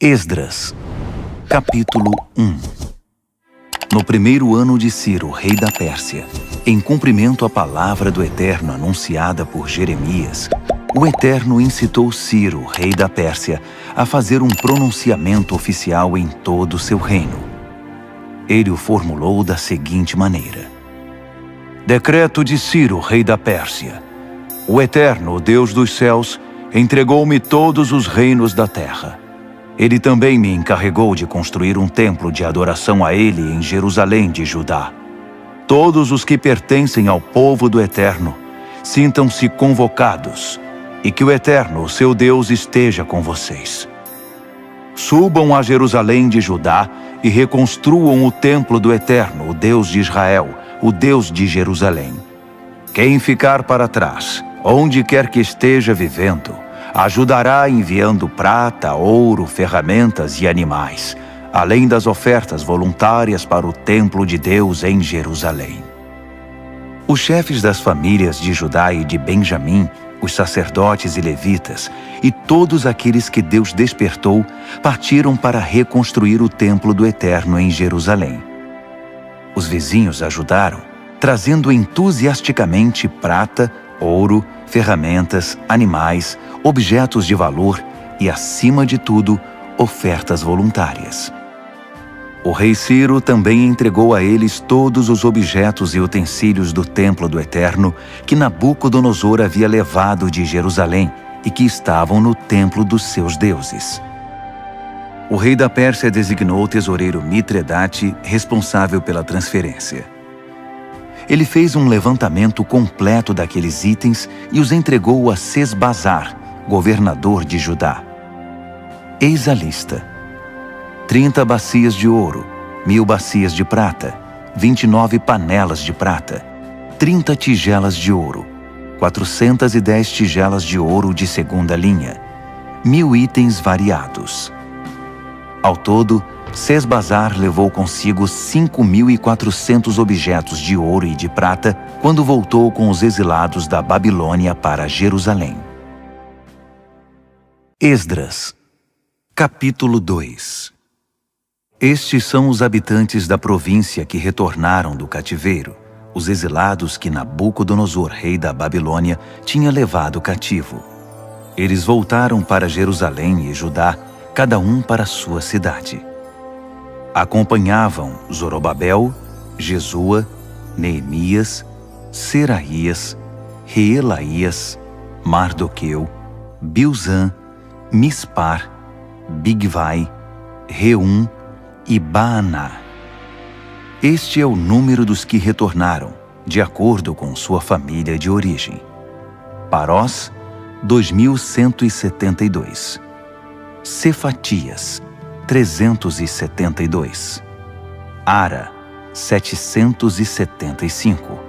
Esdras, capítulo 1. No primeiro ano de Ciro, rei da Pérsia, em cumprimento à palavra do Eterno anunciada por Jeremias, o Eterno incitou Ciro, rei da Pérsia, a fazer um pronunciamento oficial em todo o seu reino. Ele o formulou da seguinte maneira: Decreto de Ciro, rei da Pérsia. O Eterno, o Deus dos céus, entregou-me todos os reinos da terra. Ele também me encarregou de construir um templo de adoração a Ele em Jerusalém de Judá. Todos os que pertencem ao povo do Eterno, sintam-se convocados, e que o Eterno, seu Deus, esteja com vocês. Subam a Jerusalém de Judá e reconstruam o templo do Eterno, o Deus de Israel, o Deus de Jerusalém. Quem ficar para trás, onde quer que esteja vivendo, ajudará enviando prata, ouro, ferramentas e animais, além das ofertas voluntárias para o templo de Deus em Jerusalém. Os chefes das famílias de Judá e de Benjamim, os sacerdotes e levitas, e todos aqueles que Deus despertou, partiram para reconstruir o templo do Eterno em Jerusalém. Os vizinhos ajudaram, trazendo entusiasticamente prata, ouro, ferramentas, animais, objetos de valor e, acima de tudo, ofertas voluntárias. O rei Ciro também entregou a eles todos os objetos e utensílios do templo do Eterno que Nabucodonosor havia levado de Jerusalém e que estavam no templo dos seus deuses. O rei da Pérsia designou o tesoureiro Mitredate responsável pela transferência. Ele fez um levantamento completo daqueles itens e os entregou a Sesbazar, governador de Judá. Eis a lista: 30 bacias de ouro, 1000 bacias de prata, 29 panelas de prata, 30 tigelas de ouro, 410 tigelas de ouro de segunda linha, 1000 itens variados. Ao todo, Sesbazar levou consigo 5.400 objetos de ouro e de prata quando voltou com os exilados da Babilônia para Jerusalém. Esdras, capítulo 2. Estes são os habitantes da província que retornaram do cativeiro, os exilados que Nabucodonosor, rei da Babilônia, tinha levado cativo. Eles voltaram para Jerusalém e Judá, cada um para sua cidade. Acompanhavam Zorobabel, Jesua, Neemias, Seraías, Reelaías, Mardoqueu, Bilzã, Mispar, Bigvai, Reum e Baaná. Este é o número dos que retornaram, de acordo com sua família de origem. Parós, 2.172. Cefatias, 372. Ara, 775.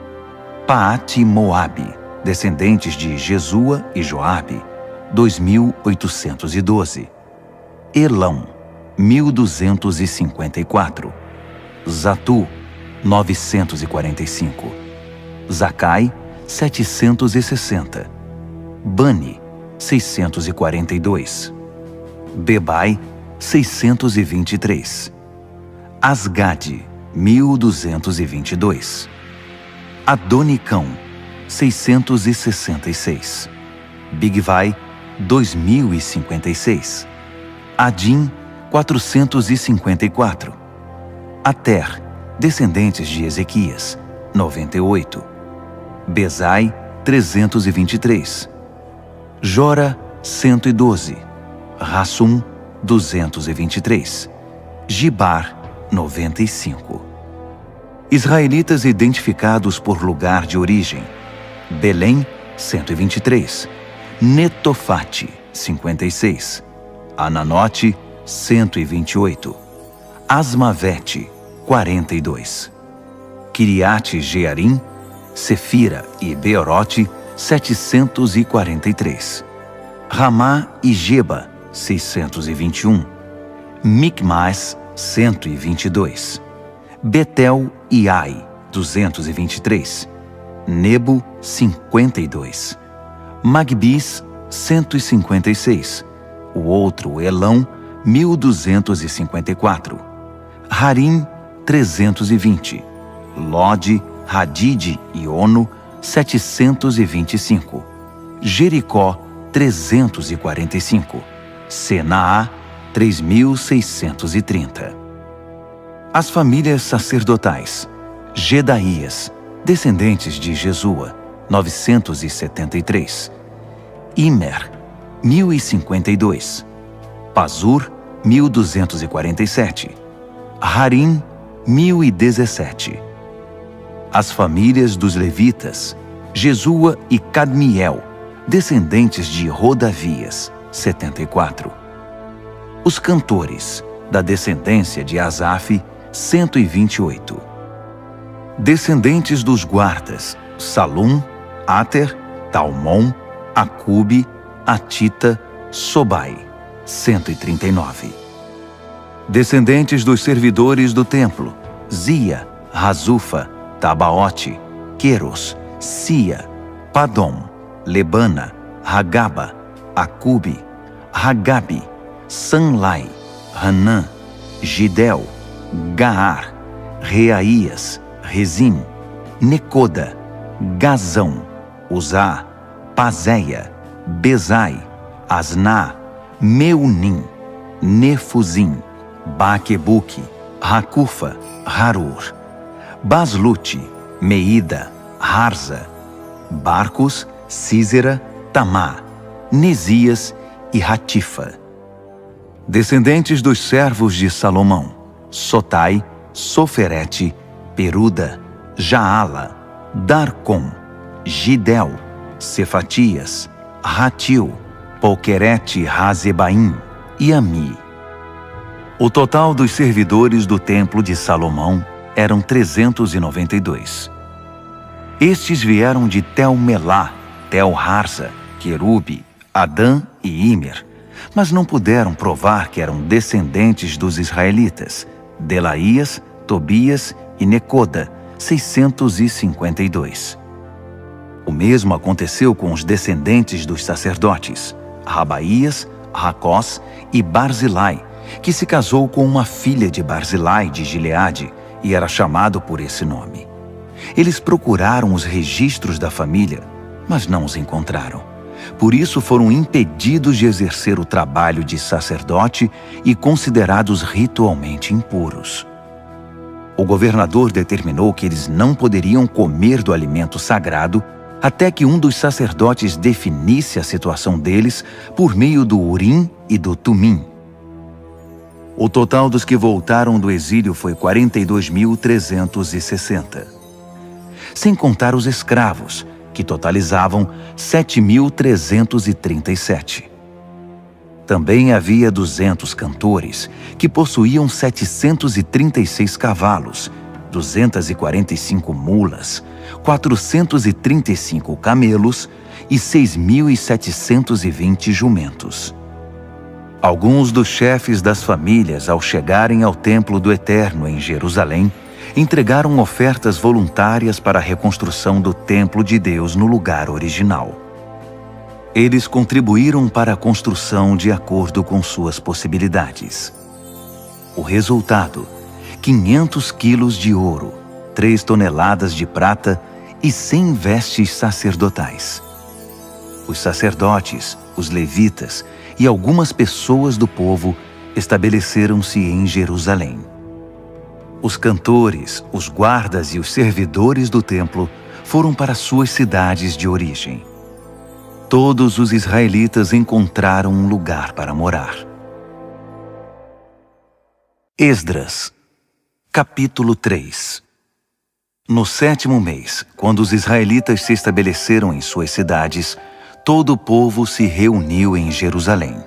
Paate-Moabe, descendentes de Jesua e Joabe, 2.812. Elão, 1.254. Zatu, 945. Zacai, 760. Bani, 642. Bebai, 623. Asgade, 1.222. Adonicão, 666. Bigvai, 2.056. Adim, 454. Ater, descendentes de Ezequias, 98. Bezai, 323. Jora, 112. Rassum, 223. Gibar, 95. Israelitas identificados por lugar de origem: Belém, 123. Netofate, 56. Ananote, 128. Asmavete, 42. Kiriate-Jearim, Sefira e Beerote, 743. Ramá e Geba, 621. Micmas, 122. Betel e Ai, 223. Nebo, 52. Magbis, 156. O outro Elão, 1254. Harim, 320. Lode, Hadide e Ono, 725. Jericó, 345. Senaá, 3630. As famílias sacerdotais: Gedaías, descendentes de Jesua, 973. Imer, 1052. Pazur, 1247. Harim, 1017. As famílias dos levitas: Jesua e Cadmiel, descendentes de Rodavias, 74. Os cantores, da descendência de Asaf, 128. Descendentes dos guardas: Salum, Ater, Talmon, Acube, Atita, Sobai, 139. Descendentes dos servidores do templo: Zia, Razufa, Tabaote, Queros, Sia, Padom, Lebana, Hagaba, Acube, Hagabe, Sanlai, Hanã, Gidel, Gaar, Reaías, Rezim, Necoda, Gazão, Uzá, Pazéia, Bezai, Asná, Meunim, Nefuzim, Baquebuque, Racufa, Harur, Baslute, Meida, Harza, Barcos, Císera, Tamá, Nesias e Ratifa. Descendentes dos servos de Salomão: Sotai, Soferete, Peruda, Jaala, Darcom, Gidel, Cefatias, Ratil, Poquerete Razebaim e Ami. O total dos servidores do templo de Salomão eram 392. Estes vieram de Tel-Melá, Tel-Harza, Querube, Adã e Imer, mas não puderam provar que eram descendentes dos israelitas: Delaías, Tobias e Necoda, 652. O mesmo aconteceu com os descendentes dos sacerdotes: Rabaías, Racós e Barzilai, que se casou com uma filha de Barzilai de Gileade e era chamado por esse nome. Eles procuraram os registros da família, mas não os encontraram. Por isso foram impedidos de exercer o trabalho de sacerdote e considerados ritualmente impuros. O governador determinou que eles não poderiam comer do alimento sagrado até que um dos sacerdotes definisse a situação deles por meio do Urim e do Tumim. O total dos que voltaram do exílio foi 42.360. Sem contar os escravos, que totalizavam 7.337. Também havia 200 cantores, que possuíam 736 cavalos, 245 mulas, 435 camelos e 6.720 jumentos. Alguns dos chefes das famílias, ao chegarem ao templo do Eterno em Jerusalém, entregaram ofertas voluntárias para a reconstrução do templo de Deus no lugar original. Eles contribuíram para a construção de acordo com suas possibilidades. O resultado: 500 quilos de ouro, 3 toneladas de prata e 100 vestes sacerdotais. Os sacerdotes, os levitas e algumas pessoas do povo estabeleceram-se em Jerusalém. Os cantores, os guardas e os servidores do templo foram para suas cidades de origem. Todos os israelitas encontraram um lugar para morar. Esdras, capítulo 3. No 7º mês, quando os israelitas se estabeleceram em suas cidades, todo o povo se reuniu em Jerusalém.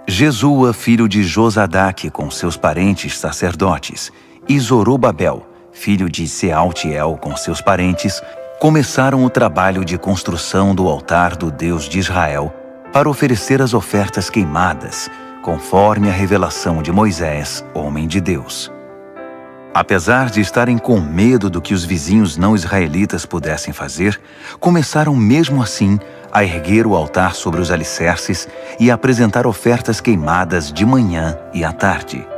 Jesua, filho de Josadaque, com seus parentes sacerdotes, e Zorobabel, filho de Sealtiel, com seus parentes, começaram o trabalho de construção do altar do Deus de Israel para oferecer as ofertas queimadas, conforme a revelação de Moisés, homem de Deus. Apesar de estarem com medo do que os vizinhos não israelitas pudessem fazer, começaram mesmo assim a erguer o altar sobre os alicerces e a apresentar ofertas queimadas de manhã e à tarde.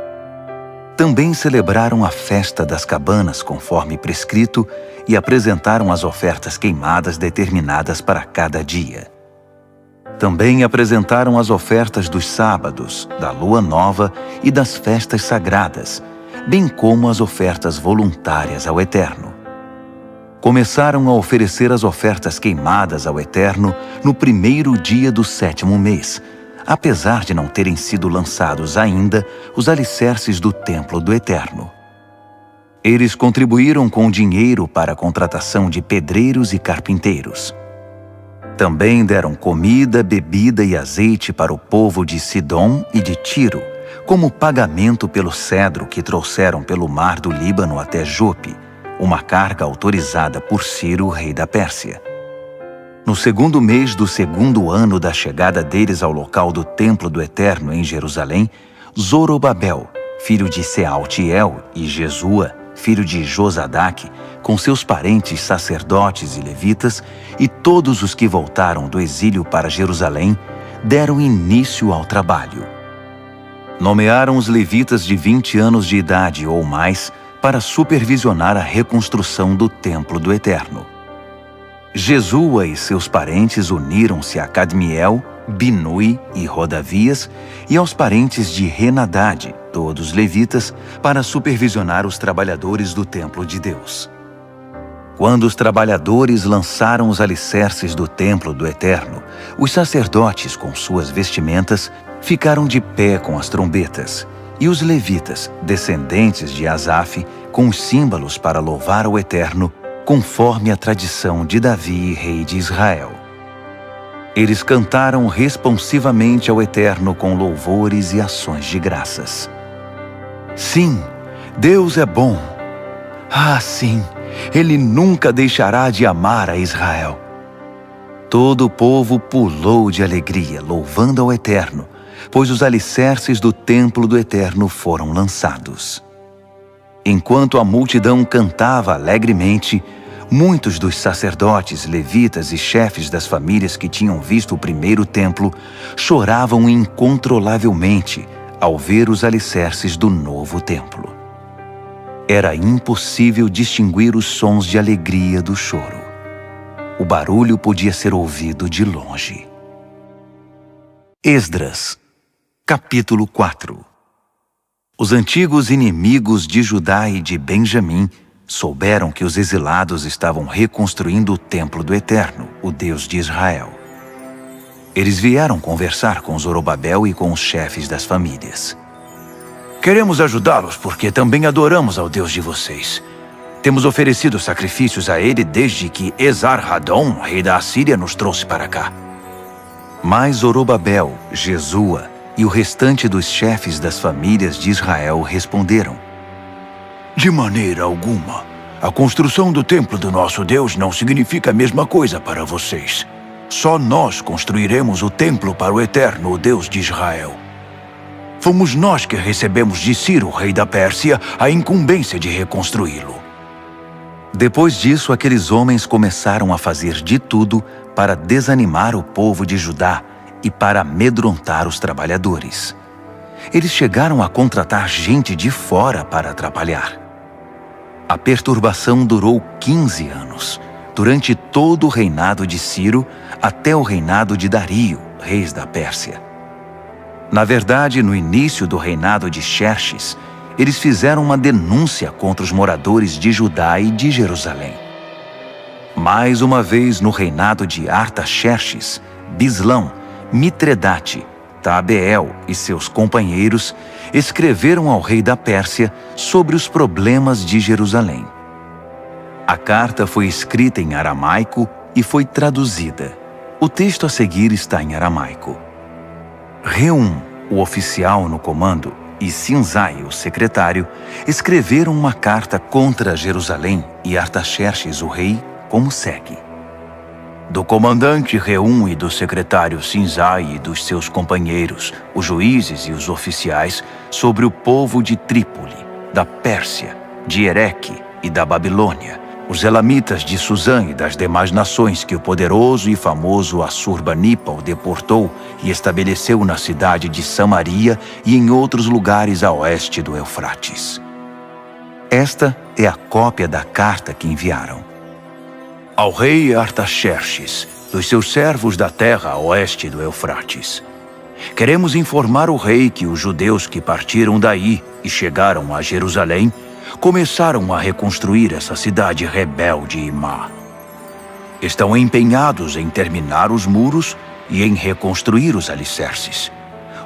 Também celebraram a festa das cabanas conforme prescrito e apresentaram as ofertas queimadas determinadas para cada dia. Também apresentaram as ofertas dos sábados, da lua nova e das festas sagradas, bem como as ofertas voluntárias ao Eterno. Começaram a oferecer as ofertas queimadas ao Eterno no primeiro dia do 7º mês, apesar de não terem sido lançados ainda os alicerces do templo do Eterno. Eles contribuíram com dinheiro para a contratação de pedreiros e carpinteiros. Também deram comida, bebida e azeite para o povo de Sidom e de Tiro, como pagamento pelo cedro que trouxeram pelo mar do Líbano até Jope, uma carga autorizada por Ciro, rei da Pérsia. No 2º mês do 2º ano da chegada deles ao local do templo do Eterno em Jerusalém, Zorobabel, filho de Sealtiel, e Jesua, filho de Josadaque, com seus parentes sacerdotes e levitas, e todos os que voltaram do exílio para Jerusalém, deram início ao trabalho. Nomearam os levitas de 20 anos de idade ou mais para supervisionar a reconstrução do templo do Eterno. Jesua e seus parentes uniram-se a Cadmiel, Binui e Rodavias e aos parentes de Henadade, todos levitas, para supervisionar os trabalhadores do templo de Deus. Quando os trabalhadores lançaram os alicerces do templo do Eterno, os sacerdotes, com suas vestimentas, ficaram de pé com as trombetas, e os levitas, descendentes de Asaf, com os símbolos para louvar o Eterno, conforme a tradição de Davi, rei de Israel. Eles cantaram responsivamente ao Eterno com louvores e ações de graças. Sim, Deus é bom. Ah, sim, Ele nunca deixará de amar a Israel. Todo o povo pulou de alegria, louvando ao Eterno, pois os alicerces do templo do Eterno foram lançados. Enquanto a multidão cantava alegremente, muitos dos sacerdotes, levitas e chefes das famílias que tinham visto o primeiro templo choravam incontrolavelmente ao ver os alicerces do novo templo. Era impossível distinguir os sons de alegria do choro. O barulho podia ser ouvido de longe. Esdras, capítulo 4. Os antigos inimigos de Judá e de Benjamim souberam que os exilados estavam reconstruindo o templo do Eterno, o Deus de Israel. Eles vieram conversar com Zorobabel e com os chefes das famílias. Queremos ajudá-los porque também adoramos ao Deus de vocês. Temos oferecido sacrifícios a ele desde que Esar-Hadon, rei da Assíria, nos trouxe para cá. Mas Zorobabel, Jesua e o restante dos chefes das famílias de Israel responderam: de maneira alguma. A construção do templo do nosso Deus não significa a mesma coisa para vocês. Só nós construiremos o templo para o Eterno, o Deus de Israel. Fomos nós que recebemos de Ciro, rei da Pérsia, a incumbência de reconstruí-lo. Depois disso, aqueles homens começaram a fazer de tudo para desanimar o povo de Judá e para amedrontar os trabalhadores. Eles chegaram a contratar gente de fora para trabalhar. A perturbação durou 15 anos, durante todo o reinado de Ciro até o reinado de Dario, reis da Pérsia. Na verdade, no início do reinado de Xerxes, eles fizeram uma denúncia contra os moradores de Judá e de Jerusalém. Mais uma vez, no reinado de Artaxerxes, Bislão, Mitredate, Tabeel e seus companheiros escreveram ao rei da Pérsia sobre os problemas de Jerusalém. A carta foi escrita em aramaico e foi traduzida. O texto a seguir está em aramaico. Reum, o oficial no comando, e Sinzai, o secretário, escreveram uma carta contra Jerusalém e Artaxerxes, o rei, como segue. Do comandante Reum e do secretário Sinzai e dos seus companheiros, os juízes e os oficiais, sobre o povo de Trípoli, da Pérsia, de Ereque e da Babilônia, Os elamitas de Susã e das demais nações que o poderoso e famoso Assurbanipal deportou e estabeleceu na cidade de Samaria e em outros lugares a oeste do Eufrates. Esta é a cópia da carta que enviaram. Ao rei Artaxerxes, dos seus servos da terra a oeste do Eufrates. Queremos informar o rei que os judeus que partiram daí e chegaram a Jerusalém começaram a reconstruir essa cidade rebelde e má. Estão empenhados em terminar os muros e em reconstruir os alicerces.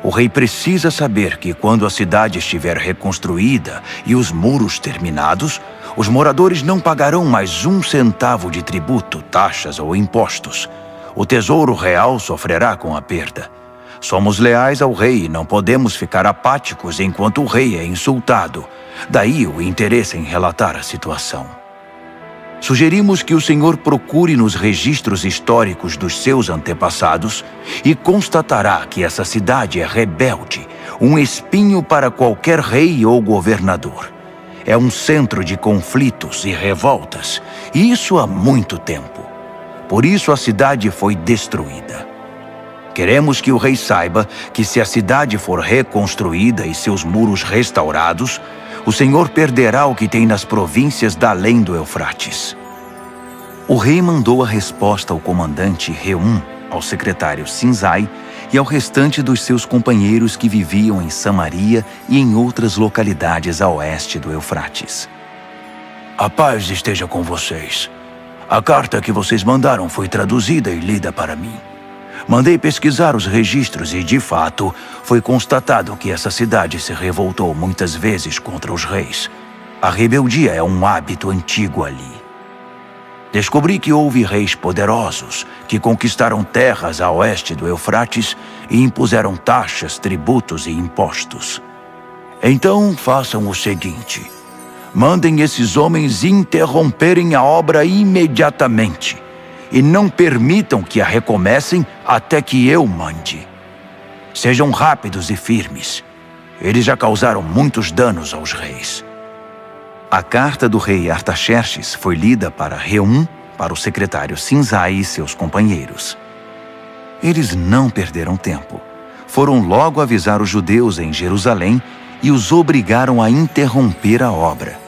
O rei precisa saber que quando a cidade estiver reconstruída e os muros terminados, os moradores não pagarão mais 1 centavo de tributo, taxas ou impostos. O tesouro real sofrerá com a perda. Somos leais ao rei e não podemos ficar apáticos enquanto o rei é insultado. Daí o interesse em relatar a situação. Sugerimos que o senhor procure nos registros históricos dos seus antepassados e constatará que essa cidade é rebelde, um espinho para qualquer rei ou governador. É um centro de conflitos e revoltas, e isso há muito tempo. Por isso a cidade foi destruída. Queremos que o rei saiba que se a cidade for reconstruída e seus muros restaurados, o Senhor perderá o que tem nas províncias da além do Eufrates. O rei mandou a resposta ao comandante Reum, ao secretário Sinzai e ao restante dos seus companheiros que viviam em Samaria e em outras localidades a oeste do Eufrates. A paz esteja com vocês. A carta que vocês mandaram foi traduzida e lida para mim. Mandei pesquisar os registros e, de fato, foi constatado que essa cidade se revoltou muitas vezes contra os reis. A rebeldia é um hábito antigo ali. Descobri que houve reis poderosos que conquistaram terras a oeste do Eufrates e impuseram taxas, tributos e impostos. Então, façam o seguinte. Mandem esses homens interromperem a obra imediatamente e não permitam que a recomecem até que eu mande. Sejam rápidos e firmes. Eles já causaram muitos danos aos reis. A carta do rei Artaxerxes foi lida para Reum, para o secretário Sinzai e seus companheiros. Eles não perderam tempo. Foram logo avisar os judeus em Jerusalém e os obrigaram a interromper a obra.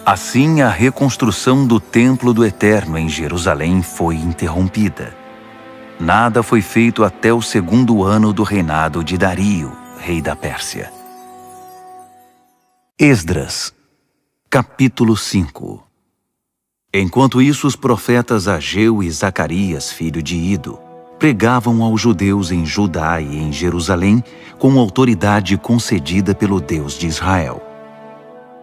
Assim, a reconstrução do Templo do Eterno em Jerusalém foi interrompida. Nada foi feito até o 2º ano do reinado de Dario, rei da Pérsia. Esdras, capítulo 5. Enquanto isso, os profetas Ageu e Zacarias, filho de Ido, pregavam aos judeus em Judá e em Jerusalém com autoridade concedida pelo Deus de Israel.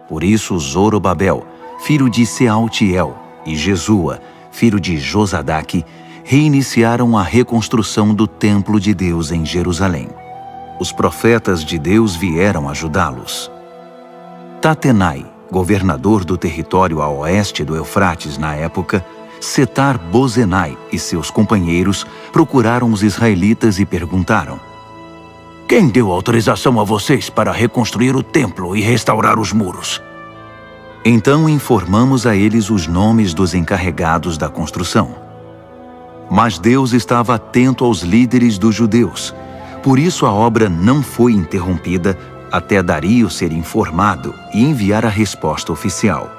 Por isso, Zorobabel, filho de Sealtiel, e Jesua, filho de Josadaque, reiniciaram a reconstrução do templo de Deus em Jerusalém. Os profetas de Deus vieram ajudá-los. Tatenai, governador do território a oeste do Eufrates na época, Setar-Bozenai e seus companheiros procuraram os israelitas e perguntaram: quem deu autorização a vocês para reconstruir o templo e restaurar os muros? Então informamos a eles os nomes dos encarregados da construção. Mas Deus estava atento aos líderes dos judeus. Por isso a obra não foi interrompida até Dario ser informado e enviar a resposta oficial.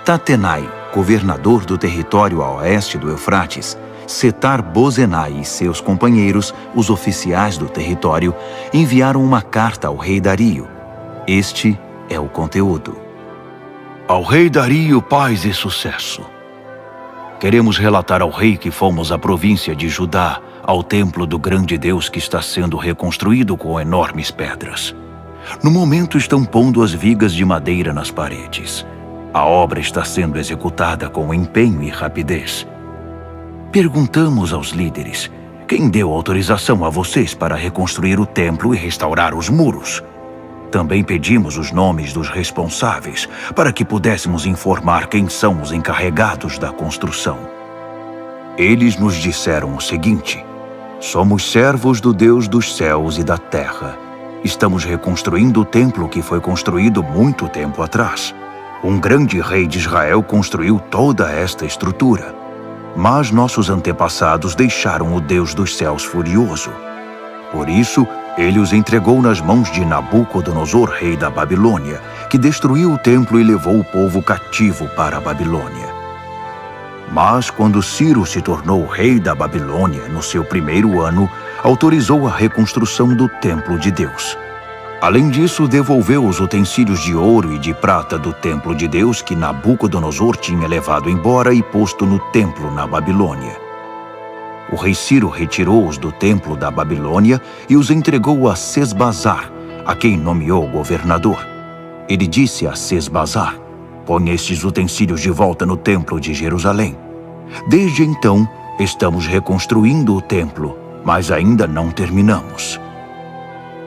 Tatenai, governador do território a oeste do Eufrates, Setar-Bozenai e seus companheiros, os oficiais do território, enviaram uma carta ao rei Dario. Este é o conteúdo. Ao rei Dario, paz e sucesso. Queremos relatar ao rei que fomos à província de Judá, ao templo do grande Deus que está sendo reconstruído com enormes pedras. No momento estão pondo as vigas de madeira nas paredes. A obra está sendo executada com empenho e rapidez. Perguntamos aos líderes: quem deu autorização a vocês para reconstruir o templo e restaurar os muros? Também pedimos os nomes dos responsáveis para que pudéssemos informar quem são os encarregados da construção. Eles nos disseram o seguinte: somos servos do Deus dos céus e da terra. Estamos reconstruindo o templo que foi construído muito tempo atrás. Um grande rei de Israel construiu toda esta estrutura. Mas nossos antepassados deixaram o Deus dos céus furioso. Por isso, ele os entregou nas mãos de Nabucodonosor, rei da Babilônia, que destruiu o templo e levou o povo cativo para a Babilônia. Mas quando Ciro se tornou rei da Babilônia, no seu primeiro ano, autorizou a reconstrução do templo de Deus. Além disso, devolveu os utensílios de ouro e de prata do templo de Deus que Nabucodonosor tinha levado embora e posto no templo na Babilônia. O rei Ciro retirou-os do templo da Babilônia e os entregou a Sesbazar, a quem nomeou governador. Ele disse a Sesbazar: "Ponha estes utensílios de volta no templo de Jerusalém." Desde então, estamos reconstruindo o templo, mas ainda não terminamos.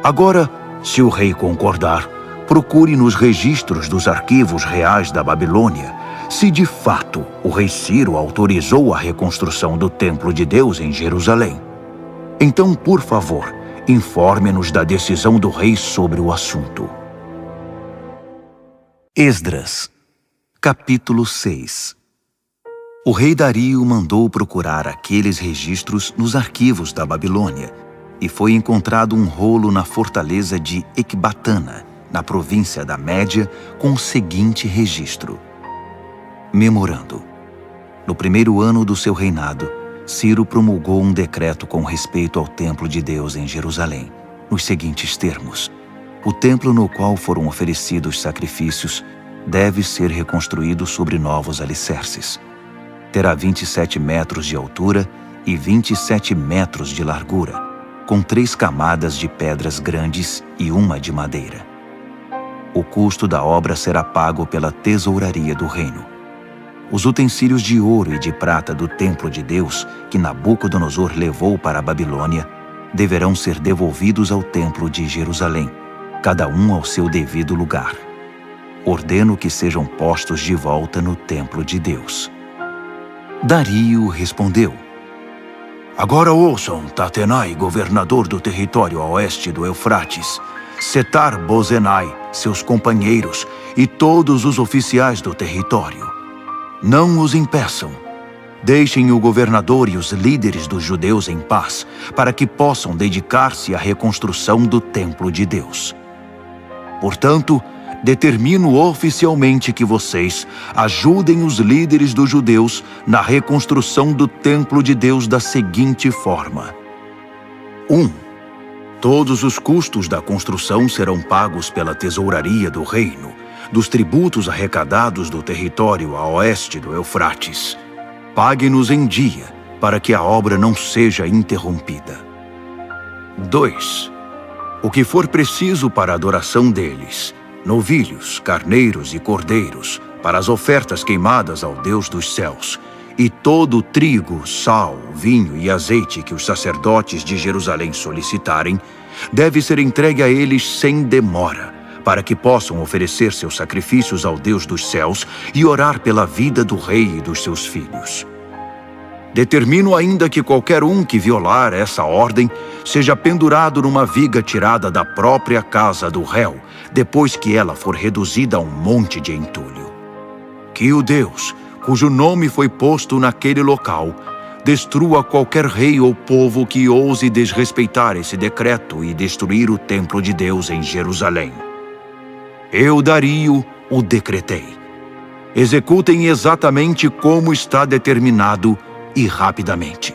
Agora, se o rei concordar, procure nos registros dos arquivos reais da Babilônia se de fato o rei Ciro autorizou a reconstrução do templo de Deus em Jerusalém. Então, por favor, informe-nos da decisão do rei sobre o assunto. Esdras, capítulo 6. O rei Dario mandou procurar aqueles registros nos arquivos da Babilônia, e foi encontrado um rolo na fortaleza de Ecbatana, na província da Média, com o seguinte registro. Memorando. No primeiro ano do seu reinado, Ciro promulgou um decreto com respeito ao templo de Deus em Jerusalém, nos seguintes termos: o templo no qual foram oferecidos sacrifícios deve ser reconstruído sobre novos alicerces. Terá 27 metros de altura e 27 metros de largura, com 3 camadas de pedras grandes e uma de madeira. O custo da obra será pago pela tesouraria do reino. Os utensílios de ouro e de prata do templo de Deus, que Nabucodonosor levou para a Babilônia, deverão ser devolvidos ao templo de Jerusalém, cada um ao seu devido lugar. Ordeno que sejam postos de volta no templo de Deus. Dario respondeu: Agora ouçam, Tatenai, governador do território a oeste do Eufrates, Setar-Bozenai, seus companheiros e todos os oficiais do território. Não os impeçam. Deixem o governador e os líderes dos judeus em paz, para que possam dedicar-se à reconstrução do templo de Deus. Portanto, determino oficialmente que vocês ajudem os líderes dos judeus na reconstrução do templo de Deus da seguinte forma. 1. Todos os custos da construção serão pagos pela tesouraria do reino, dos tributos arrecadados do território a oeste do Eufrates. Pague-nos em dia, para que a obra não seja interrompida. 2. O que for preciso para a adoração deles, novilhos, carneiros e cordeiros, para as ofertas queimadas ao Deus dos céus, e todo o trigo, sal, vinho e azeite que os sacerdotes de Jerusalém solicitarem, deve ser entregue a eles sem demora, para que possam oferecer seus sacrifícios ao Deus dos céus e orar pela vida do rei e dos seus filhos. Determino ainda que qualquer um que violar essa ordem seja pendurado numa viga tirada da própria casa do réu, depois que ela for reduzida a um monte de entulho. Que o Deus, cujo nome foi posto naquele local, destrua qualquer rei ou povo que ouse desrespeitar esse decreto e destruir o templo de Deus em Jerusalém. Eu, Dario, o decretei. Executem exatamente como está determinado e rapidamente.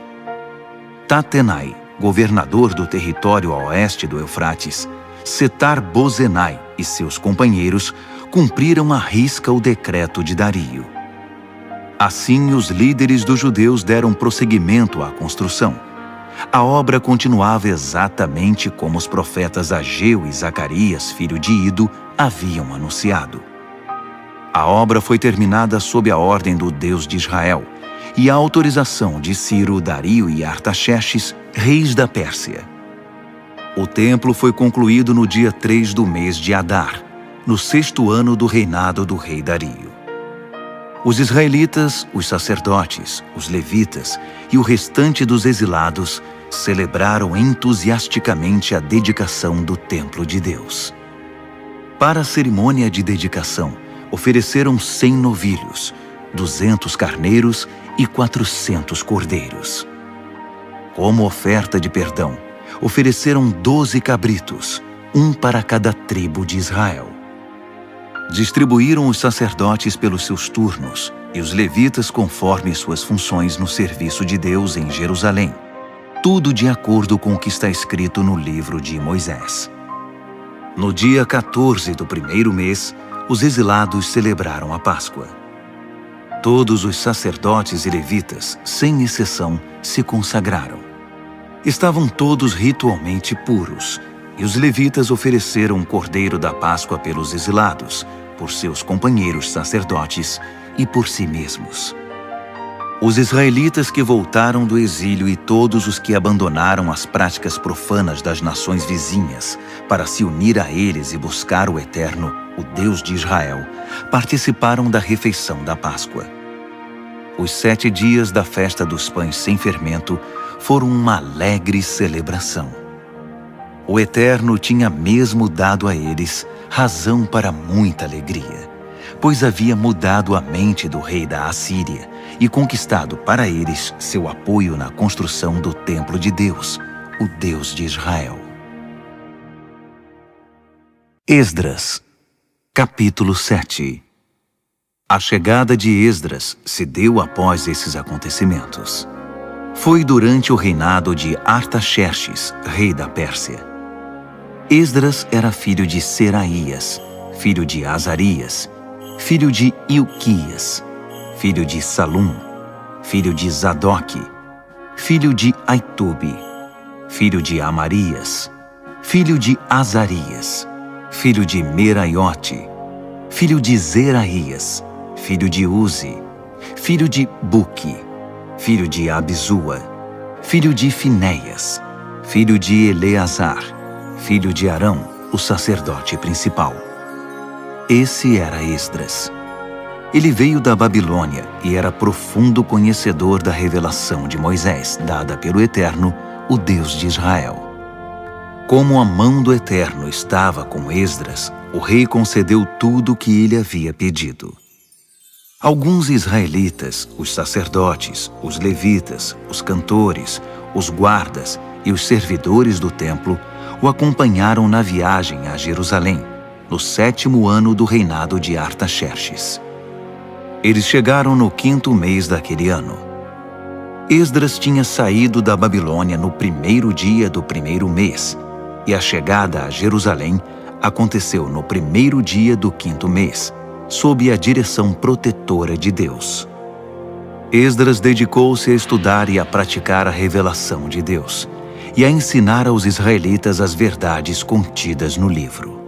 Tatenai, governador do território a oeste do Eufrates, Setar-Bozenai e seus companheiros cumpriram à risca o decreto de Dario. Assim, os líderes dos judeus deram prosseguimento à construção. A obra continuava exatamente como os profetas Ageu e Zacarias, filho de Ido, haviam anunciado. A obra foi terminada sob a ordem do Deus de Israel e a autorização de Ciro, Dario e Artaxerxes, reis da Pérsia. O templo foi concluído no dia 3 do mês de Adar, no 6º ano do reinado do rei Dario. Os israelitas, os sacerdotes, os levitas e o restante dos exilados celebraram entusiasticamente a dedicação do templo de Deus. Para a cerimônia de dedicação, ofereceram 100 novilhos, 200 carneiros e 400 cordeiros. Como oferta de perdão, ofereceram 12 cabritos, um para cada tribo de Israel. Distribuíram os sacerdotes pelos seus turnos e os levitas conforme suas funções no serviço de Deus em Jerusalém, tudo de acordo com o que está escrito no livro de Moisés. No dia 14 do primeiro mês, os exilados celebraram a Páscoa. Todos os sacerdotes e levitas, sem exceção, se consagraram. Estavam todos ritualmente puros, e os levitas ofereceram um cordeiro da Páscoa pelos exilados, por seus companheiros sacerdotes e por si mesmos. Os israelitas que voltaram do exílio e todos os que abandonaram as práticas profanas das nações vizinhas para se unir a eles e buscar o Eterno, o Deus de Israel, participaram da refeição da Páscoa. Os 7 dias da festa dos pães sem fermento foram uma alegre celebração. O Eterno tinha mesmo dado a eles razão para muita alegria, pois havia mudado a mente do rei da Assíria e conquistado para eles seu apoio na construção do templo de Deus, o Deus de Israel. Esdras, capítulo 7. A chegada de Esdras se deu após esses acontecimentos. Foi durante o reinado de Artaxerxes, rei da Pérsia. Esdras era filho de Seraías, filho de Azarias, filho de Ilquias, filho de Salum, filho de Zadoque, filho de Aitube, filho de Amarias, filho de Azarias, filho de Meraiote, filho de Zeraías, filho de Uzi, filho de Buque, filho de Abizua, filho de Finéias, filho de Eleazar, filho de Arão, o sacerdote principal. Esse era Esdras. Ele veio da Babilônia e era profundo conhecedor da revelação de Moisés, dada pelo Eterno, o Deus de Israel. Como a mão do Eterno estava com Esdras, o rei concedeu tudo o que ele havia pedido. Alguns israelitas, os sacerdotes, os levitas, os cantores, os guardas e os servidores do templo, o acompanharam na viagem a Jerusalém, no 7º ano do reinado de Artaxerxes. Eles chegaram no 5º mês daquele ano. Esdras tinha saído da Babilônia no 1º dia do 1º mês, e a chegada a Jerusalém aconteceu no 1º dia do 5º mês, sob a direção protetora de Deus. Esdras dedicou-se a estudar e a praticar a revelação de Deus, e a ensinar aos israelitas as verdades contidas no livro.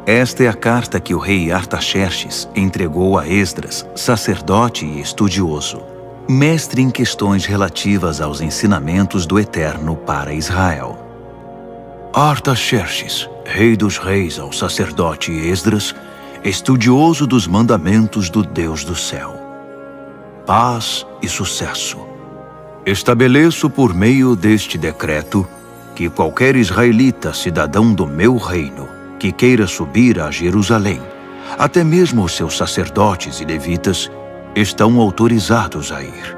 Esta é a carta que o rei Artaxerxes entregou a Esdras, sacerdote e estudioso, mestre em questões relativas aos ensinamentos do Eterno para Israel. Artaxerxes, rei dos reis, ao sacerdote Esdras, estudioso dos mandamentos do Deus do céu. Paz e sucesso. Estabeleço por meio deste decreto que qualquer israelita cidadão do meu reino que queira subir a Jerusalém, até mesmo os seus sacerdotes e levitas, estão autorizados a ir.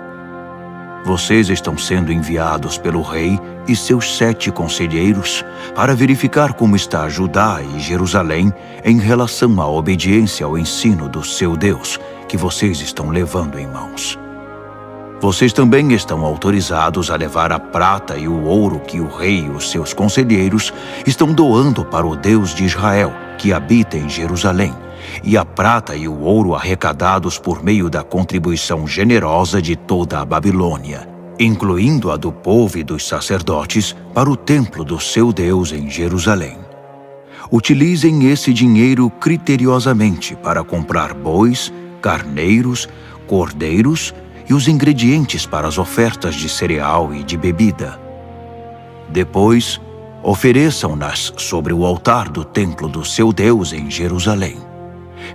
Vocês estão sendo enviados pelo rei e seus 7 conselheiros para verificar como está Judá e Jerusalém em relação à obediência ao ensino do seu Deus que vocês estão levando em mãos. Vocês também estão autorizados a levar a prata e o ouro que o rei e os seus conselheiros estão doando para o Deus de Israel, que habita em Jerusalém, e a prata e o ouro arrecadados por meio da contribuição generosa de toda a Babilônia, incluindo a do povo e dos sacerdotes, para o templo do seu Deus em Jerusalém. Utilizem esse dinheiro criteriosamente para comprar bois, carneiros, cordeiros e os ingredientes para as ofertas de cereal e de bebida. Depois, ofereçam-nas sobre o altar do templo do seu Deus em Jerusalém.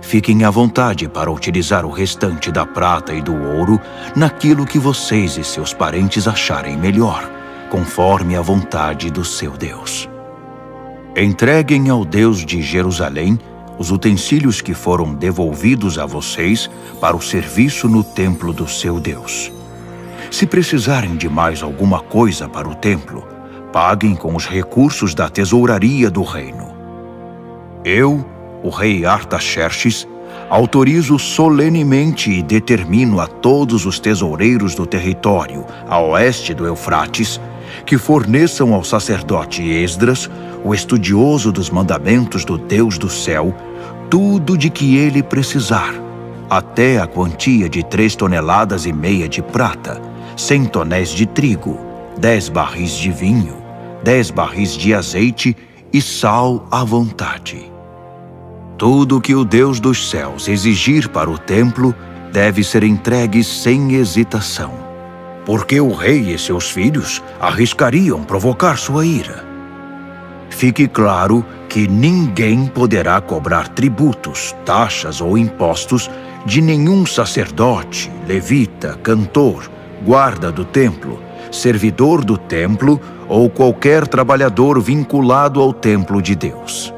Fiquem à vontade para utilizar o restante da prata e do ouro naquilo que vocês e seus parentes acharem melhor, conforme a vontade do seu Deus. Entreguem ao Deus de Jerusalém os utensílios que foram devolvidos a vocês para o serviço no templo do seu Deus. Se precisarem de mais alguma coisa para o templo, paguem com os recursos da tesouraria do reino. Eu, o rei Artaxerxes, autorizo solenemente e determino a todos os tesoureiros do território a oeste do Eufrates que forneçam ao sacerdote Esdras, o estudioso dos mandamentos do Deus do céu, tudo de que ele precisar, até a quantia de 3,5 toneladas de prata, 100 tonéis de trigo, 10 barris de vinho, 10 barris de azeite e sal à vontade. Tudo que o Deus dos céus exigir para o templo deve ser entregue sem hesitação, porque o rei e seus filhos arriscariam provocar sua ira. Fique claro que ninguém poderá cobrar tributos, taxas ou impostos de nenhum sacerdote, levita, cantor, guarda do templo, servidor do templo ou qualquer trabalhador vinculado ao templo de Deus.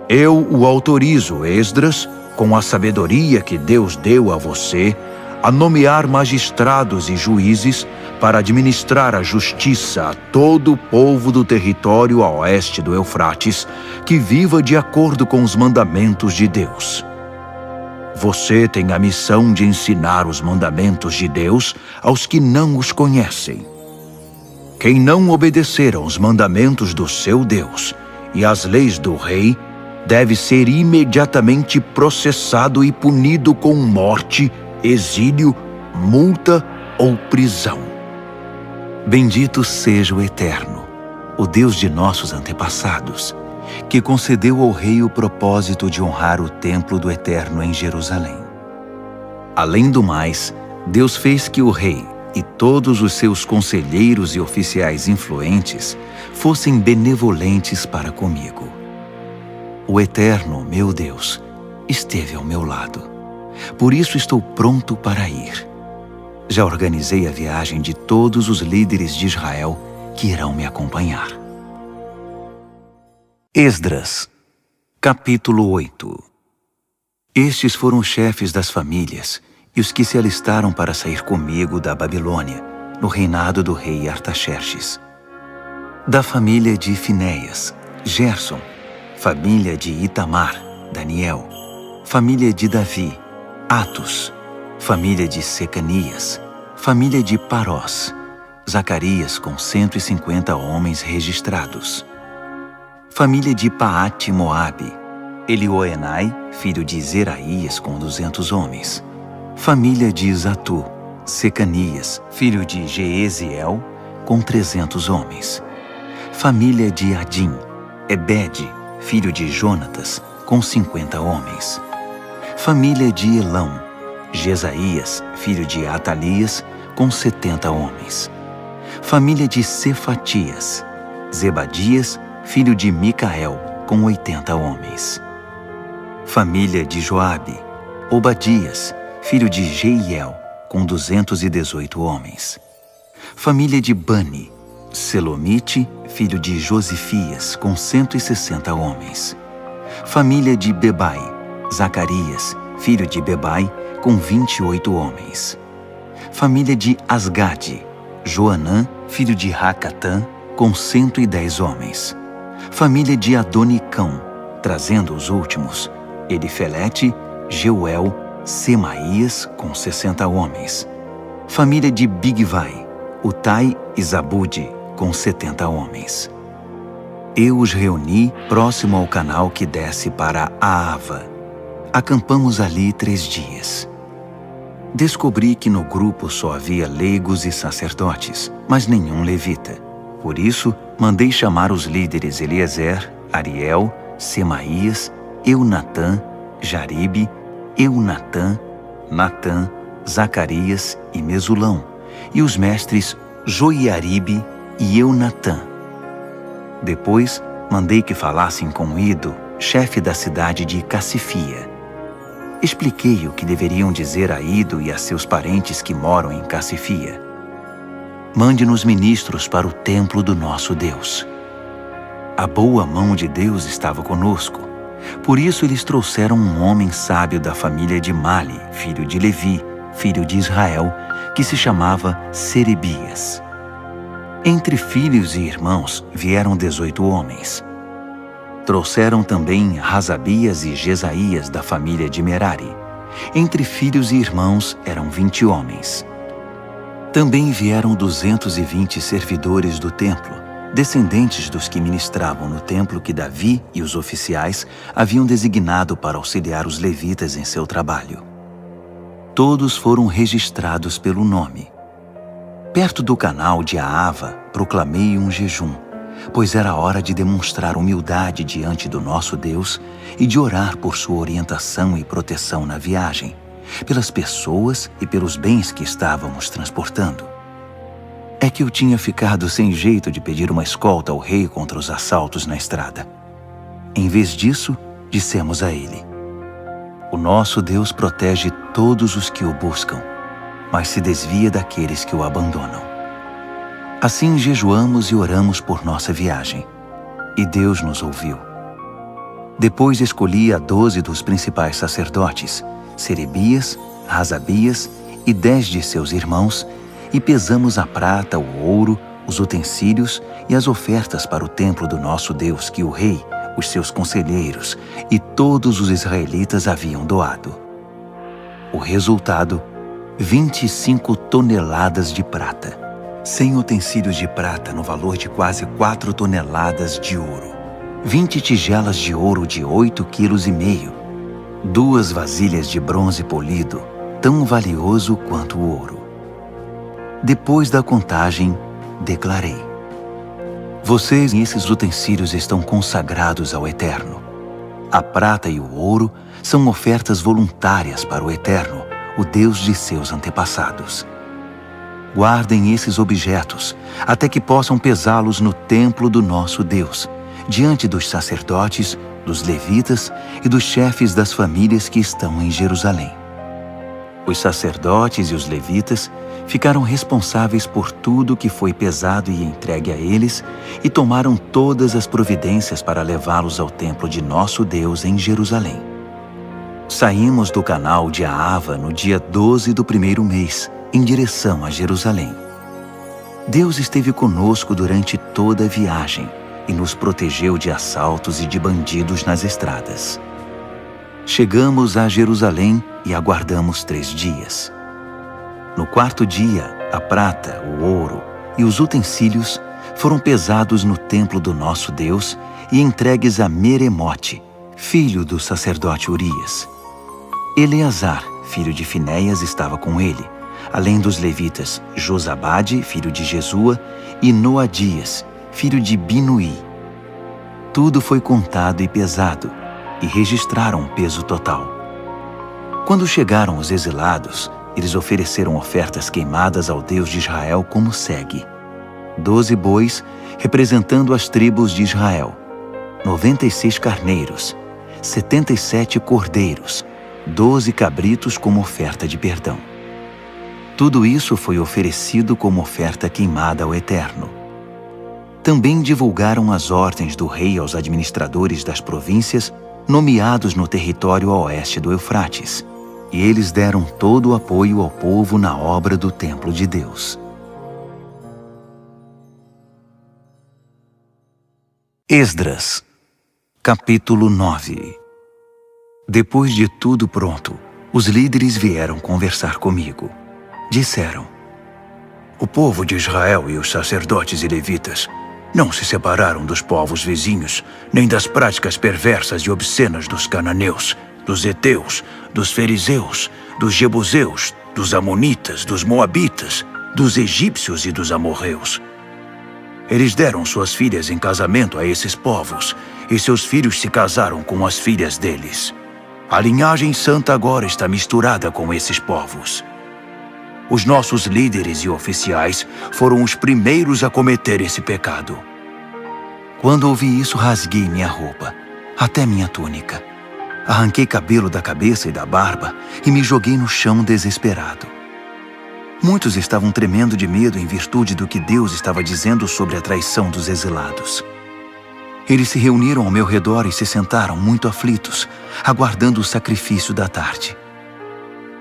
Eu o autorizo, Esdras, com a sabedoria que Deus deu a você, a nomear magistrados e juízes para administrar a justiça a todo o povo do território a oeste do Eufrates, que viva de acordo com os mandamentos de Deus. Você tem a missão de ensinar os mandamentos de Deus aos que não os conhecem. Quem não obedecer aos mandamentos do seu Deus e às leis do rei, deve ser imediatamente processado e punido com morte, exílio, multa ou prisão. Bendito seja o Eterno, o Deus de nossos antepassados, que concedeu ao rei o propósito de honrar o templo do Eterno em Jerusalém. Além do mais, Deus fez que o rei e todos os seus conselheiros e oficiais influentes fossem benevolentes para comigo. O Eterno, meu Deus, esteve ao meu lado. Por isso estou pronto para ir. Já organizei a viagem de todos os líderes de Israel que irão me acompanhar. Esdras, capítulo 8. Estes foram os chefes das famílias e os que se alistaram para sair comigo da Babilônia, no reinado do rei Artaxerxes. Da família de Finéias, Gerson; família de Itamar, Daniel; família de Davi, Atos; família de Secanias; família de Parós, Zacarias com 150 homens registrados; família de Paate-Moabe, Elioenai, filho de Zeraías com 200 homens; família de Zatu, Secanias, filho de Jeeziel, com 300 homens; família de Adim, Ebede, filho de Jonatas, com 50 homens; família de Elão, Jesaías, filho de Atalias, com 70 homens; família de Cefatias, Zebadias, filho de Micael, com 80 homens; família de Joabe, Obadias, filho de Jeiel, com 218 homens; família de Bani, Selomite, filho de Josifias, com 160 homens; família de Bebai, Zacarias, filho de Bebai, com 28 homens; família de Asgade, Joanã, filho de Racatã, com 110 homens; família de Adonicão, trazendo os últimos, Elifelete, Jeuel, Semaías, com 60 homens; família de Bigvai, Utai e Zabude, com 70 homens. Eu os reuni próximo ao canal que desce para Aava. Acampamos ali 3 dias. Descobri que no grupo só havia leigos e sacerdotes, mas nenhum levita. Por isso, mandei chamar os líderes Eliezer, Ariel, Semaías, Eunatã, Jaribe, Eunatã, Natã, Zacarias e Mesulão, e os mestres Joiaribe e Eunatã. Depois, mandei que falassem com Ido, chefe da cidade de Cassifia. Expliquei o que deveriam dizer a Ido e a seus parentes que moram em Cassifia. Mande-nos ministros para o templo do nosso Deus. A boa mão de Deus estava conosco, Por isso eles trouxeram um homem sábio da família de Mali, filho de Levi, filho de Israel, que se chamava Serebias. Entre filhos e irmãos vieram 18 homens. Trouxeram também Razabias e Jesaías da família de Merari. Entre filhos e irmãos eram 20 homens. Também vieram 220 servidores do templo, descendentes dos que ministravam no templo que Davi e os oficiais haviam designado para auxiliar os levitas em seu trabalho. Todos foram registrados pelo nome. Perto do canal de Aava, proclamei um jejum, pois era hora de demonstrar humildade diante do nosso Deus e de orar por sua orientação e proteção na viagem, pelas pessoas e pelos bens que estávamos transportando. É que eu tinha ficado sem jeito de pedir uma escolta ao rei contra os assaltos na estrada. Em vez disso, dissemos a ele: o nosso Deus protege todos os que o buscam, mas se desvia daqueles que o abandonam. Assim jejuamos e oramos por nossa viagem, e Deus nos ouviu. Depois escolhi a 12 dos principais sacerdotes, Serebias, Razabias e 10 de seus irmãos, e pesamos a prata, o ouro, os utensílios e as ofertas para o templo do nosso Deus que o rei, os seus conselheiros e todos os israelitas haviam doado. O resultado: 25 toneladas de prata. 100 utensílios de prata no valor de quase 4 toneladas de ouro, 20 tigelas de ouro de 8,5 kg, 2 vasilhas de bronze polido, tão valioso quanto o ouro. Depois da contagem, declarei: vocês e esses utensílios estão consagrados ao Eterno. A prata e o ouro são ofertas voluntárias para o Eterno, o Deus de seus antepassados. Guardem esses objetos, até que possam pesá-los no templo do nosso Deus, diante dos sacerdotes, dos levitas e dos chefes das famílias que estão em Jerusalém. Os sacerdotes e os levitas ficaram responsáveis por tudo que foi pesado e entregue a eles e tomaram todas as providências para levá-los ao templo de nosso Deus em Jerusalém. Saímos do canal de Aava no dia 12 do primeiro mês, em direção a Jerusalém. Deus esteve conosco durante toda a viagem e nos protegeu de assaltos e de bandidos nas estradas. Chegamos a Jerusalém e aguardamos 3 dias. No 4º dia, a prata, o ouro e os utensílios foram pesados no templo do nosso Deus e entregues a Meremote, filho do sacerdote Urias. Eleazar, filho de Finéias, estava com ele, além dos levitas Josabade, filho de Jesua, e Noadias, filho de Binuí. Tudo foi contado e pesado, e registraram o peso total. Quando chegaram os exilados, eles ofereceram ofertas queimadas ao Deus de Israel como segue: 12 bois, representando as tribos de Israel, 96 carneiros, 77 cordeiros, 12 cabritos como oferta de perdão. Tudo isso foi oferecido como oferta queimada ao Eterno. Também divulgaram as ordens do rei aos administradores das províncias nomeados no território a oeste do Eufrates, e eles deram todo o apoio ao povo na obra do templo de Deus. Esdras, capítulo 9. Depois de tudo pronto, os líderes vieram conversar comigo. Disseram: o povo de Israel e os sacerdotes e levitas não se separaram dos povos vizinhos, nem das práticas perversas e obscenas dos cananeus, dos heteus, dos fariseus, dos jebuseus, dos amonitas, dos moabitas, dos egípcios e dos amorreus. Eles deram suas filhas em casamento a esses povos, e seus filhos se casaram com as filhas deles. A linhagem santa agora está misturada com esses povos. Os nossos líderes e oficiais foram os primeiros a cometer esse pecado. Quando ouvi isso, rasguei minha roupa, até minha túnica. Arranquei cabelo da cabeça e da barba e me joguei no chão desesperado. Muitos estavam tremendo de medo em virtude do que Deus estava dizendo sobre a traição dos exilados. Eles se reuniram ao meu redor e se sentaram muito aflitos, aguardando o sacrifício da tarde.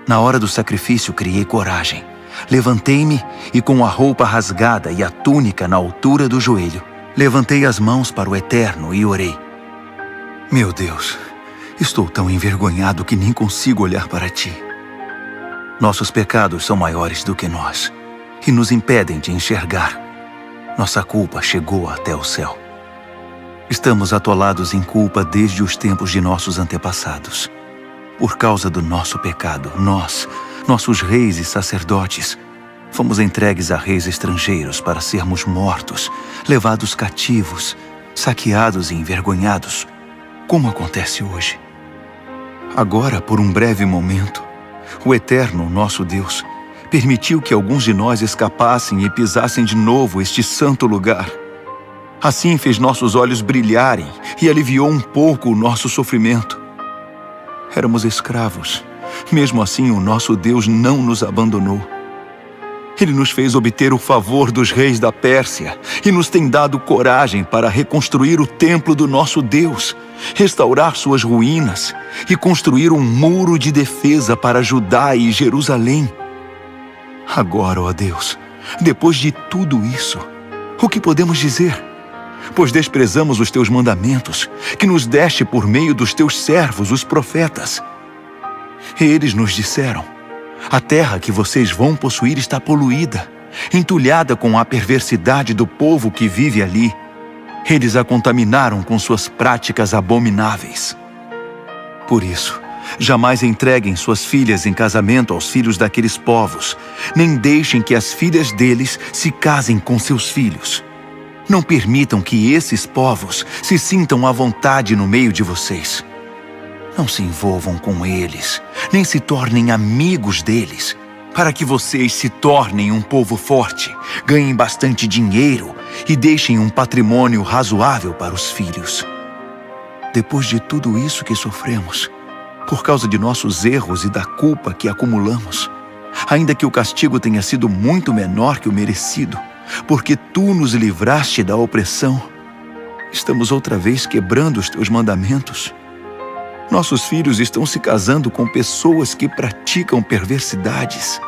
Na hora do sacrifício, criei coragem. Levantei-me e, com a roupa rasgada e a túnica na altura do joelho, levantei as mãos para o Eterno e orei. Meu Deus, estou tão envergonhado que nem consigo olhar para ti. Nossos pecados são maiores do que nós e nos impedem de enxergar. Nossa culpa chegou até o céu. Estamos atolados em culpa desde os tempos de nossos antepassados. Por causa do nosso pecado, nossos reis e sacerdotes, fomos entregues a reis estrangeiros para sermos mortos, levados cativos, saqueados e envergonhados, como acontece hoje. Agora, por um breve momento, o Eterno, nosso Deus, permitiu que alguns de nós escapassem e pisassem de novo este santo lugar. Assim fez nossos olhos brilharem e aliviou um pouco o nosso sofrimento. Éramos escravos. Mesmo assim, o nosso Deus não nos abandonou. Ele nos fez obter o favor dos reis da Pérsia e nos tem dado coragem para reconstruir o templo do nosso Deus, restaurar suas ruínas e construir um muro de defesa para Judá e Jerusalém. Agora, ó Deus, depois de tudo isso, o que podemos dizer? Pois desprezamos os teus mandamentos, que nos deste por meio dos teus servos, os profetas. Eles nos disseram: a terra que vocês vão possuir está poluída, entulhada com a perversidade do povo que vive ali. Eles a contaminaram com suas práticas abomináveis. Por isso, jamais entreguem suas filhas em casamento aos filhos daqueles povos, nem deixem que as filhas deles se casem com seus filhos. Não permitam que esses povos se sintam à vontade no meio de vocês. Não se envolvam com eles, nem se tornem amigos deles, para que vocês se tornem um povo forte, ganhem bastante dinheiro e deixem um patrimônio razoável para os filhos. Depois de tudo isso que sofremos, por causa de nossos erros e da culpa que acumulamos, ainda que o castigo tenha sido muito menor que o merecido, porque tu nos livraste da opressão, estamos outra vez quebrando os teus mandamentos. Nossos filhos estão se casando com pessoas que praticam perversidades.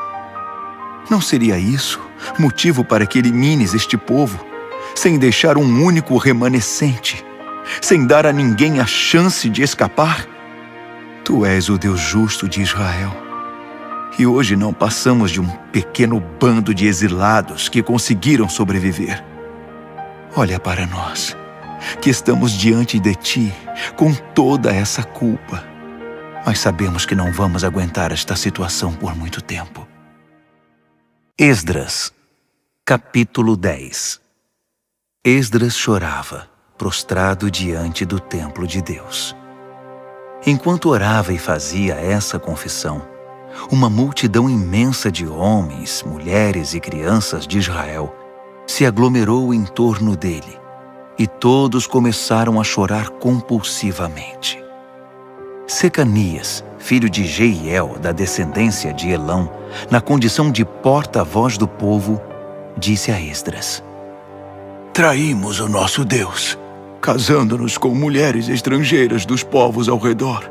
Não seria isso motivo para que elimines este povo, sem deixar um único remanescente, sem dar a ninguém a chance de escapar? Tu és o Deus justo de Israel. E hoje não passamos de um pequeno bando de exilados que conseguiram sobreviver. Olha para nós, que estamos diante de ti com toda essa culpa. Mas sabemos que não vamos aguentar esta situação por muito tempo. Esdras, capítulo 10. Esdras chorava, prostrado diante do templo de Deus. Enquanto orava e fazia essa confissão, uma multidão imensa de homens, mulheres e crianças de Israel se aglomerou em torno dele, e todos começaram a chorar compulsivamente. Secanias, filho de Jeiel, da descendência de Elão, na condição de porta-voz do povo, disse a Esdras: traímos o nosso Deus, casando-nos com mulheres estrangeiras dos povos ao redor.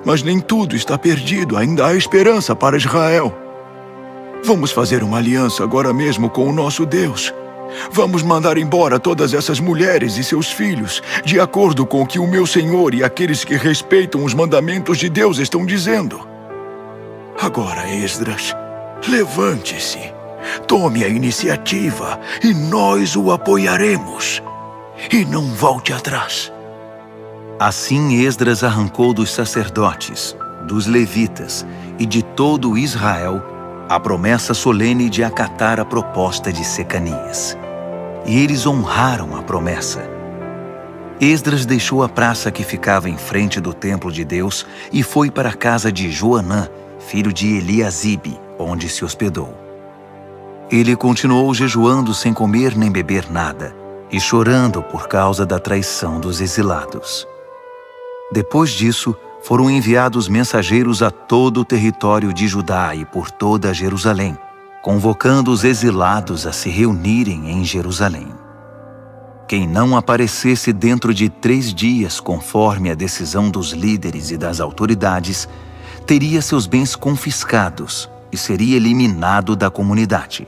Mas nem tudo está perdido, ainda há esperança para Israel. Vamos fazer uma aliança agora mesmo com o nosso Deus. Vamos mandar embora todas essas mulheres e seus filhos, de acordo com o que o meu Senhor e aqueles que respeitam os mandamentos de Deus estão dizendo. Agora, Esdras, levante-se, tome a iniciativa e nós o apoiaremos. E não volte atrás. Assim Esdras arrancou dos sacerdotes, dos levitas e de todo Israel a promessa solene de acatar a proposta de Secanias. E eles honraram a promessa. Esdras deixou a praça que ficava em frente do templo de Deus e foi para a casa de Joanã, filho de Eliasibe, onde se hospedou. Ele continuou jejuando sem comer nem beber nada e chorando por causa da traição dos exilados. Depois disso, foram enviados mensageiros a todo o território de Judá e por toda Jerusalém, convocando os exilados a se reunirem em Jerusalém. Quem não aparecesse dentro de 3 dias, conforme a decisão dos líderes e das autoridades, teria seus bens confiscados e seria eliminado da comunidade.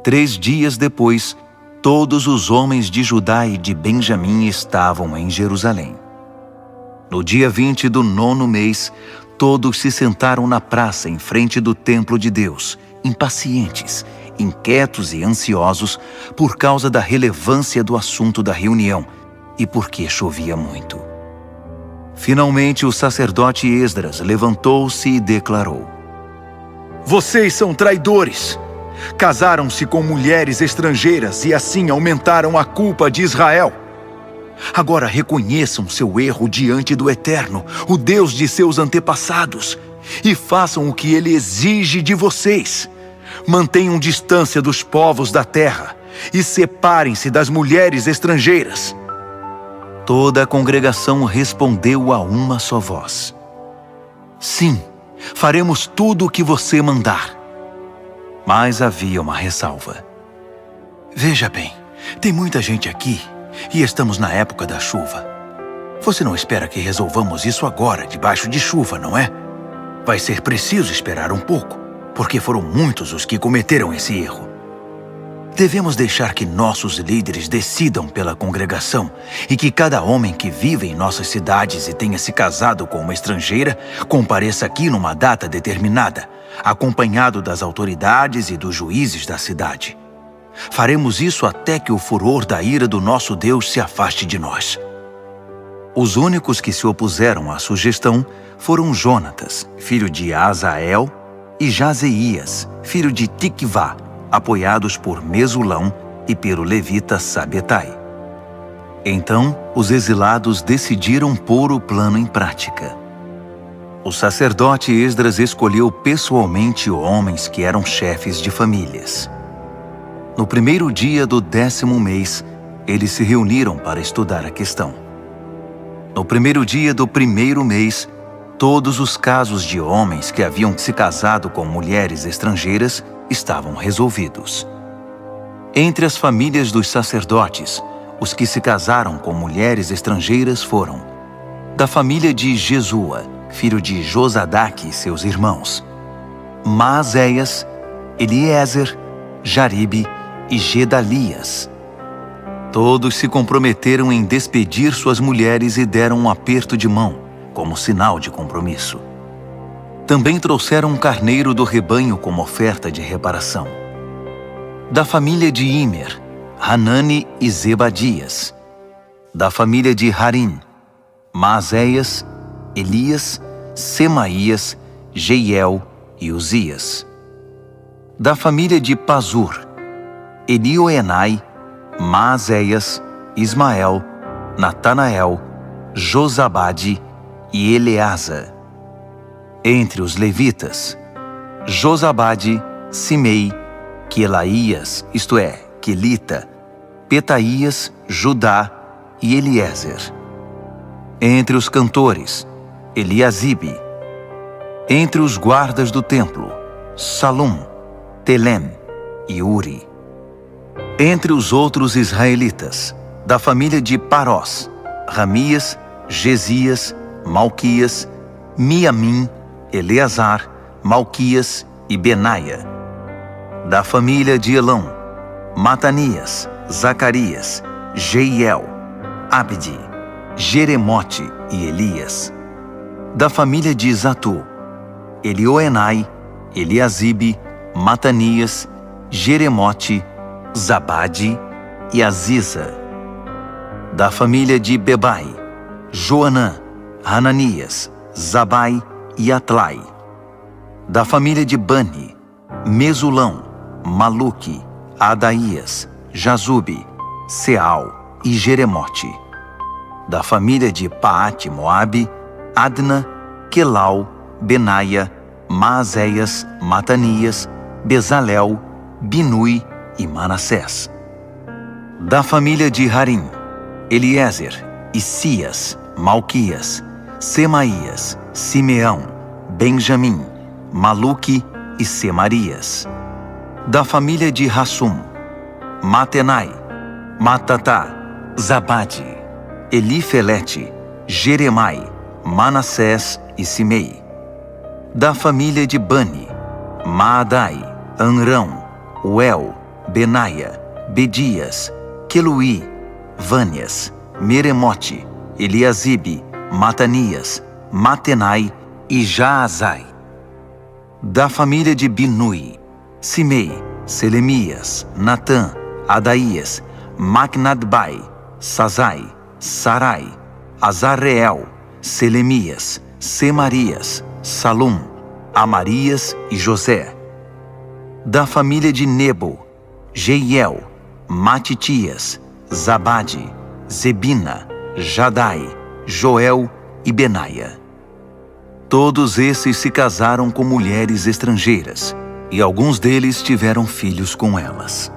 3 dias depois, todos os homens de Judá e de Benjamim estavam em Jerusalém. No dia 20 do 9º mês, todos se sentaram na praça em frente do templo de Deus, impacientes, inquietos e ansiosos por causa da relevância do assunto da reunião e porque chovia muito. Finalmente, o sacerdote Esdras levantou-se e declarou: Vocês são traidores! Casaram-se com mulheres estrangeiras e assim aumentaram a culpa de Israel. Agora reconheçam seu erro diante do Eterno, o Deus de seus antepassados, e façam o que ele exige de vocês. Mantenham distância dos povos da terra e separem-se das mulheres estrangeiras. Toda a congregação respondeu a uma só voz: Sim, faremos tudo o que você mandar. Mas havia uma ressalva. Veja bem, tem muita gente aqui e estamos na época da chuva. Você não espera que resolvamos isso agora, debaixo de chuva, não é? Vai ser preciso esperar um pouco, porque foram muitos os que cometeram esse erro. Devemos deixar que nossos líderes decidam pela congregação e que cada homem que vive em nossas cidades e tenha se casado com uma estrangeira compareça aqui numa data determinada, acompanhado das autoridades e dos juízes da cidade. Faremos isso até que o furor da ira do nosso Deus se afaste de nós. Os únicos que se opuseram à sugestão foram Jonatas, filho de Azael, e Jazeías, filho de Tiquvá, apoiados por Mesulão e pelo levita Sabetai. Então, os exilados decidiram pôr o plano em prática. O sacerdote Esdras escolheu pessoalmente homens que eram chefes de famílias. No primeiro dia do 10º mês, eles se reuniram para estudar a questão. No primeiro dia do 1º mês, todos os casos de homens que haviam se casado com mulheres estrangeiras estavam resolvidos. Entre as famílias dos sacerdotes, os que se casaram com mulheres estrangeiras foram: da família de Jesua, filho de Josadaque e seus irmãos, Maazéias, Eliezer, Jaribe e Gedalias. Todos se comprometeram em despedir suas mulheres e deram um aperto de mão, como sinal de compromisso. Também trouxeram um carneiro do rebanho como oferta de reparação. Da família de Imer, Hanani e Zebadias. Da família de Harim, Maazéias, Elias, Semaías, Jeiel e Uzias. Da família de Pazur, Elioenai, Maazéias, Ismael, Natanael, Josabade e Eleasa. Entre os levitas, Josabade, Simei, Quelaías, isto é, Quelita, Petaías, Judá e Eliezer. Entre os cantores, Eliasibe. Entre os guardas do templo, Salum, Telem e Uri. Entre os outros israelitas, da família de Parós, Ramias, Gesias, Malquias, Miamim, Eleazar, Malquias e Benaia. Da família de Elão, Matanias, Zacarias, Jeiel, Abdi, Jeremote e Elias. Da família de Zatu, Elioenai, Eliasibe, Matanias, Jeremote, Zabade e Aziza. Da família de Bebai, Joanã, Hananias, Zabai e Atlai. Da família de Bani, Mesulão, Maluque, Adaías, Jazube, Seal e Jeremote. Da família de Paate Moabe, Adna, Quelau, Benaia, Maazéias, Matanias, Bezalel, Binui e Manassés. Da família de Harim, Eliezer, Isias, Malquias, Semaías, Simeão, Benjamim, Maluque e Semarias. Da família de Hassum, Matenai, Matatá, Zabade, Elifelete, Jeremai, Manassés e Simei. Da família de Bani, Maadai, Anrão, Uel, Benaia, Bedias, Queluí, Vânias, Meremote, Eliasibe, Matanias, Matenai e Jaazai. Da família de Binui, Simei, Selemias, Natã, Adaías, Macnadbai, Sazai, Sarai, Azarreel, Selemias, Semarias, Salum, Amarias e José. Da família de Nebo, Jeiel, Matitias, Zabade, Zebina, Jadai, Joel e Benaia. Todos esses se casaram com mulheres estrangeiras, e alguns deles tiveram filhos com elas.